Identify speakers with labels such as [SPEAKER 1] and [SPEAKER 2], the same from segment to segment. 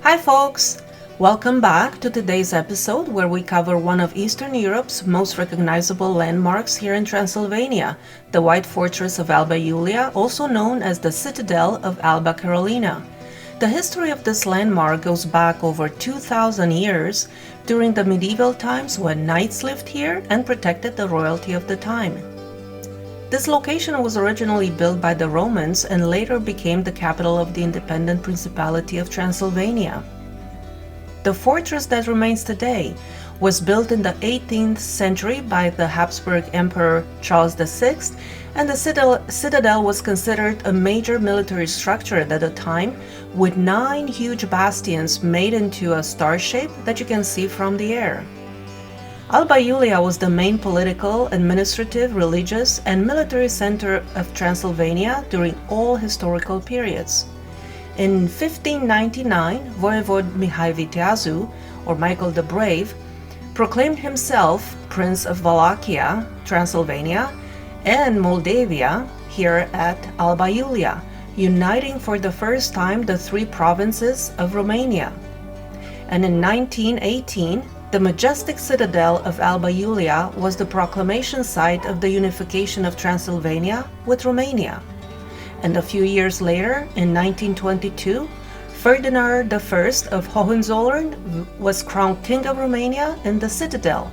[SPEAKER 1] Hi folks! Welcome back to today's episode where we cover one of Eastern Europe's most recognizable landmarks here in Transylvania, the White Fortress of Alba Iulia, also known as the Citadel of Alba Carolina. The history of this landmark goes back over 2,000 years during the medieval times when knights lived here and protected the royalty of the time. This location was originally built by the Romans and later became the capital of the independent Principality of Transylvania. The fortress that remains today was built in the 18th century by the Habsburg Emperor Charles VI, and the citadel was considered a major military structure at the time, with 9 huge bastions made into a star shape that you can see from the air. Alba Iulia was the main political, administrative, religious, and military center of Transylvania during all historical periods. In 1599, Voivode Mihai Viteazu, or Michael the Brave, proclaimed himself Prince of Wallachia, Transylvania, and Moldavia here at Alba Iulia, uniting for the first time the 3 provinces of Romania. And in 1918, the majestic citadel of Alba Iulia was the proclamation site of the unification of Transylvania with Romania. And a few years later, in 1922, Ferdinand I of Hohenzollern was crowned King of Romania in the citadel.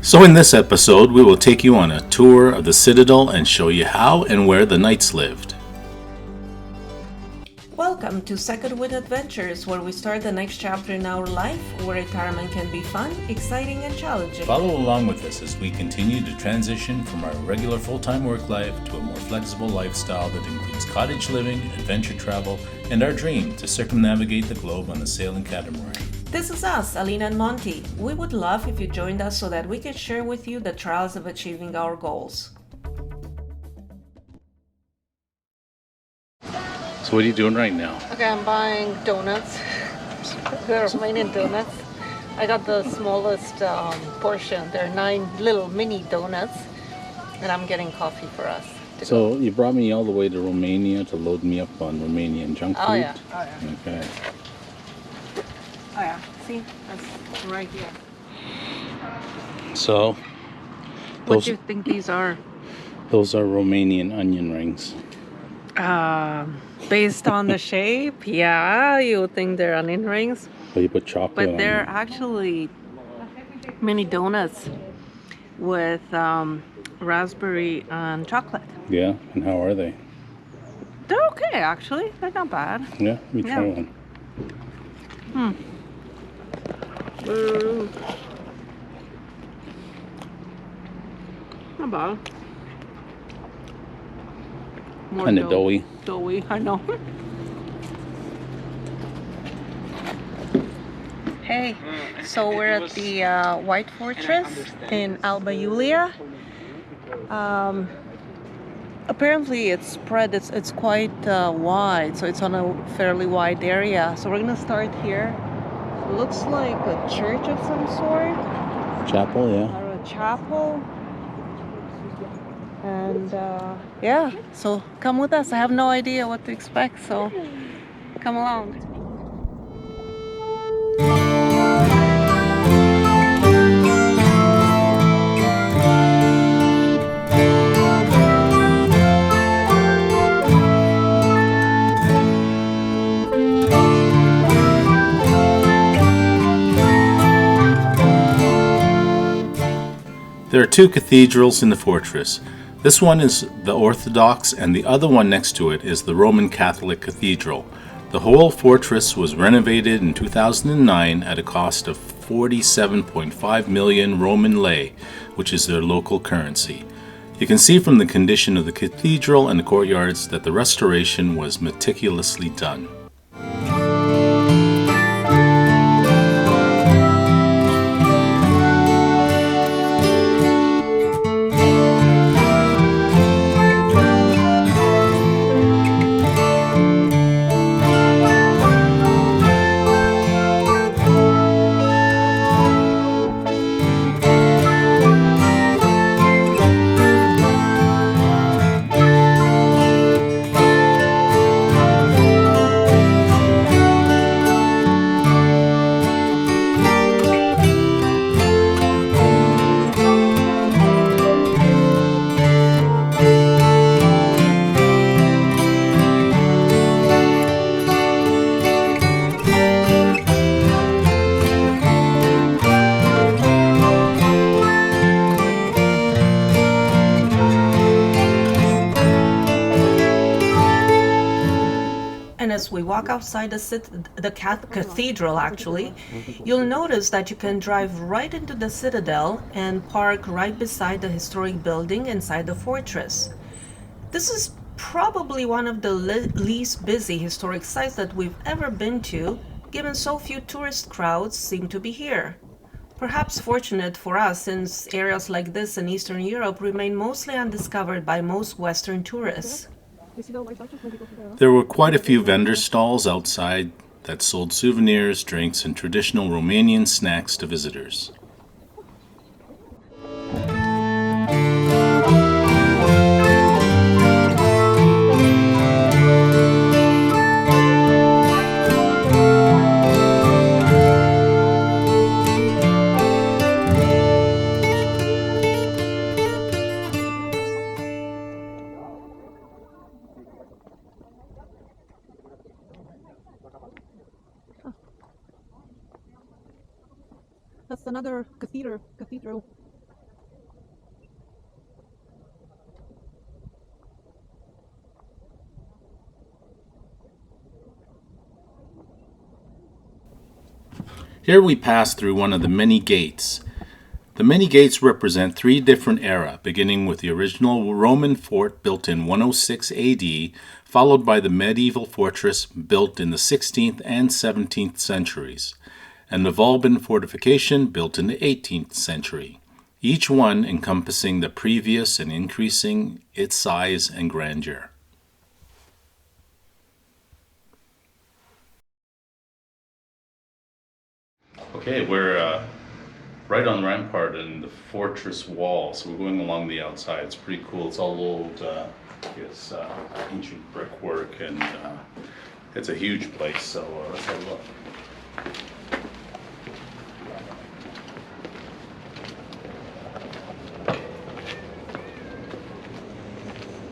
[SPEAKER 2] So in this episode, we will take you on a tour of the citadel and show you how and where the knights lived.
[SPEAKER 1] Welcome to Second Wind Adventures, where we start the next chapter in our life, where retirement can be fun, exciting, and challenging.
[SPEAKER 2] Follow along with us as we continue to transition from our regular full-time work life to a more flexible lifestyle that includes cottage living, adventure travel, and our dream to circumnavigate the globe on a sailing catamaran.
[SPEAKER 1] This is us, Alina and Monty. We would love if you joined us so that we could share with you the trials of achieving our goals.
[SPEAKER 2] So what are you doing right now?
[SPEAKER 1] Okay, I'm buying donuts. They're Romanian donuts. I got the smallest portion. They're 9 little mini donuts, and I'm getting coffee for us.
[SPEAKER 2] So you brought me all the way to Romania to load me up on Romanian junk food?
[SPEAKER 1] Oh yeah.
[SPEAKER 2] Okay.
[SPEAKER 1] Oh yeah, see? That's right here.
[SPEAKER 2] So,
[SPEAKER 1] What do you think these are?
[SPEAKER 2] those are Romanian onion rings.
[SPEAKER 1] Based on the shape, yeah, you would think they're onion rings.
[SPEAKER 2] But you put chocolate
[SPEAKER 1] But
[SPEAKER 2] on
[SPEAKER 1] they're
[SPEAKER 2] them.
[SPEAKER 1] actually mini donuts with raspberry and chocolate.
[SPEAKER 2] Yeah, and how are they?
[SPEAKER 1] They're okay, actually. They're not bad.
[SPEAKER 2] Yeah, let me try
[SPEAKER 1] Yeah.
[SPEAKER 2] one.
[SPEAKER 1] Not bad. More
[SPEAKER 2] Kind of doughy.
[SPEAKER 1] Doughy, I know. Hey, so we're at the White Fortress in Alba Iulia. Apparently it's spread, it's quite wide, so it's on a fairly wide area. So we're gonna start here. It looks like a church of some sort.
[SPEAKER 2] Chapel, yeah.
[SPEAKER 1] Or a chapel. And yeah, so come with us. I have no idea what to expect, so come along.
[SPEAKER 2] There are 2 cathedrals in the fortress. This one is the Orthodox and the other one next to it is the Roman Catholic Cathedral. The whole fortress was renovated in 2009 at a cost of 47.5 million Roman lei, which is their local currency. You can see from the condition of the cathedral and the courtyards that the restoration was meticulously done.
[SPEAKER 1] as we walk outside the cathedral, actually, you'll notice that you can drive right into the Citadel and park right beside the historic building inside the fortress. This is probably one of the least busy historic sites that we've ever been to, given so few tourist crowds seem to be here. Perhaps fortunate for us, since areas like this in Eastern Europe remain mostly undiscovered by most Western tourists.
[SPEAKER 2] There were quite a few vendor stalls outside that sold souvenirs, drinks, and traditional Romanian snacks to visitors.
[SPEAKER 1] That's another cathedral.
[SPEAKER 2] Here we pass through one of the many gates. The many gates represent three different eras, beginning with the original Roman fort built in 106 AD, followed by the medieval fortress built in the 16th and 17th centuries, and the Vauban fortification built in the 18th century, each one encompassing the previous and increasing its size and grandeur. Okay, we're right on the rampart and the fortress wall, so we're going along the outside. It's pretty cool. It's all old, ancient brickwork, and it's a huge place, so let's have a look.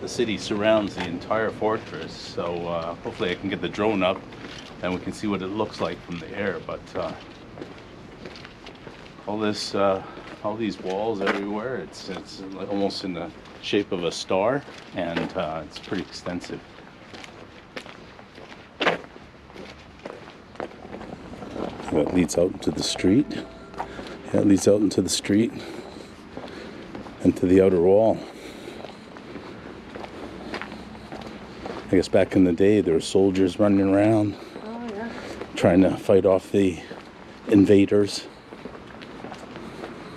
[SPEAKER 2] The city surrounds the entire fortress, so hopefully I can get the drone up and we can see what it looks like from the air. But all these walls everywhere, it's like almost in the shape of a star, and it's pretty extensive. That leads out into the street. Yeah, it leads out into the street and to the outer wall. I guess back in the day there were soldiers running around trying to fight off the invaders.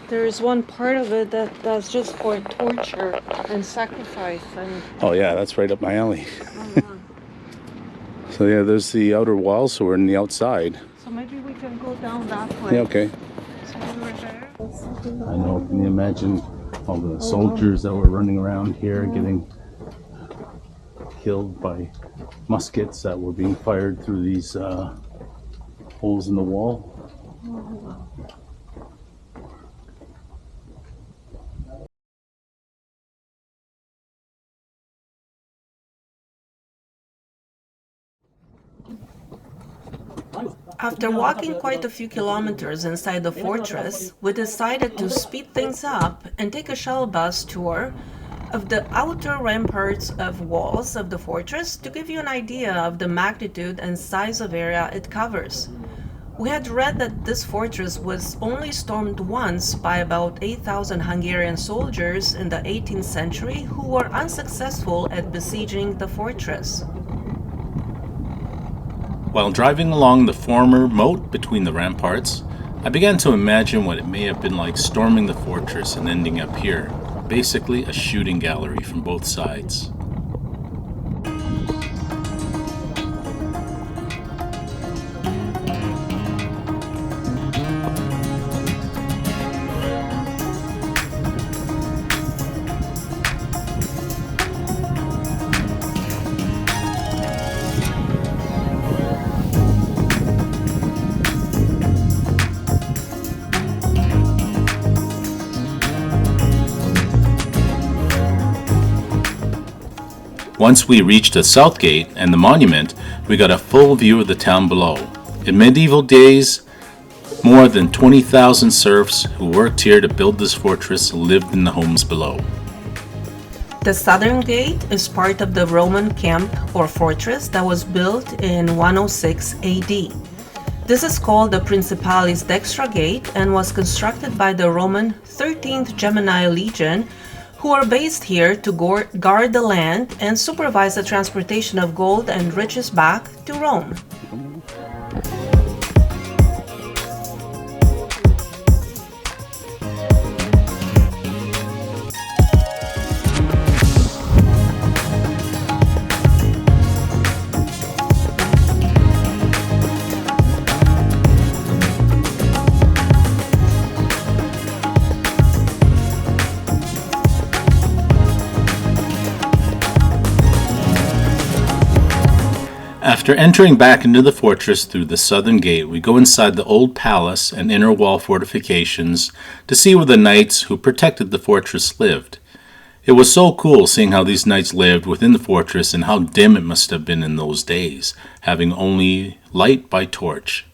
[SPEAKER 1] There is one part of it that's just for torture and sacrifice.
[SPEAKER 2] Oh yeah, that's right up my alley. So yeah, there's the outer wall, so we're in the outside.
[SPEAKER 1] So maybe we can go down that way.
[SPEAKER 2] Yeah, okay.
[SPEAKER 1] So we're there.
[SPEAKER 2] I know, can you imagine all the soldiers that were running around here getting killed by muskets that were being fired through these holes in the wall?
[SPEAKER 1] After walking quite a few kilometers inside the fortress, we decided to speed things up and take a shuttle bus tour of the outer ramparts of walls of the fortress to give you an idea of the magnitude and size of area it covers. We had read that this fortress was only stormed once by about 8,000 Hungarian soldiers in the 18th century who were unsuccessful at besieging the fortress.
[SPEAKER 2] While driving along the former moat between the ramparts, I began to imagine what it may have been like storming the fortress and ending up here, basically a shooting gallery from both sides. Once we reached the south gate and the monument, we got a full view of the town below. In medieval days, more than 20,000 serfs who worked here to build this fortress lived in the homes below.
[SPEAKER 1] The southern gate is part of the Roman camp or fortress that was built in 106 AD. This is called the Principalis Dextra Gate and was constructed by the Roman 13th Gemini Legion, who are based here to guard the land and supervise the transportation of gold and riches back to Rome.
[SPEAKER 2] After entering back into the fortress through the southern gate, we go inside the old palace and inner wall fortifications to see where the knights who protected the fortress lived. It was so cool seeing how these knights lived within the fortress and how dim it must have been in those days, having only light by torch.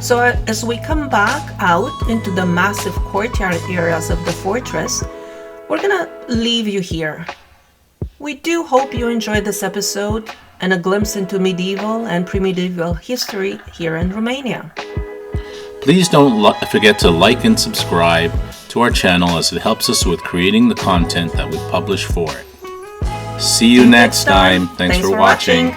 [SPEAKER 1] So as we come back out into the massive courtyard areas of the fortress, we're gonna leave you here. We do hope you enjoyed this episode and a glimpse into medieval and pre-medieval history here in Romania.
[SPEAKER 2] Please don't forget to like and subscribe to our channel, as it helps us with creating the content that we publish for it. See you next time. Thanks for watching.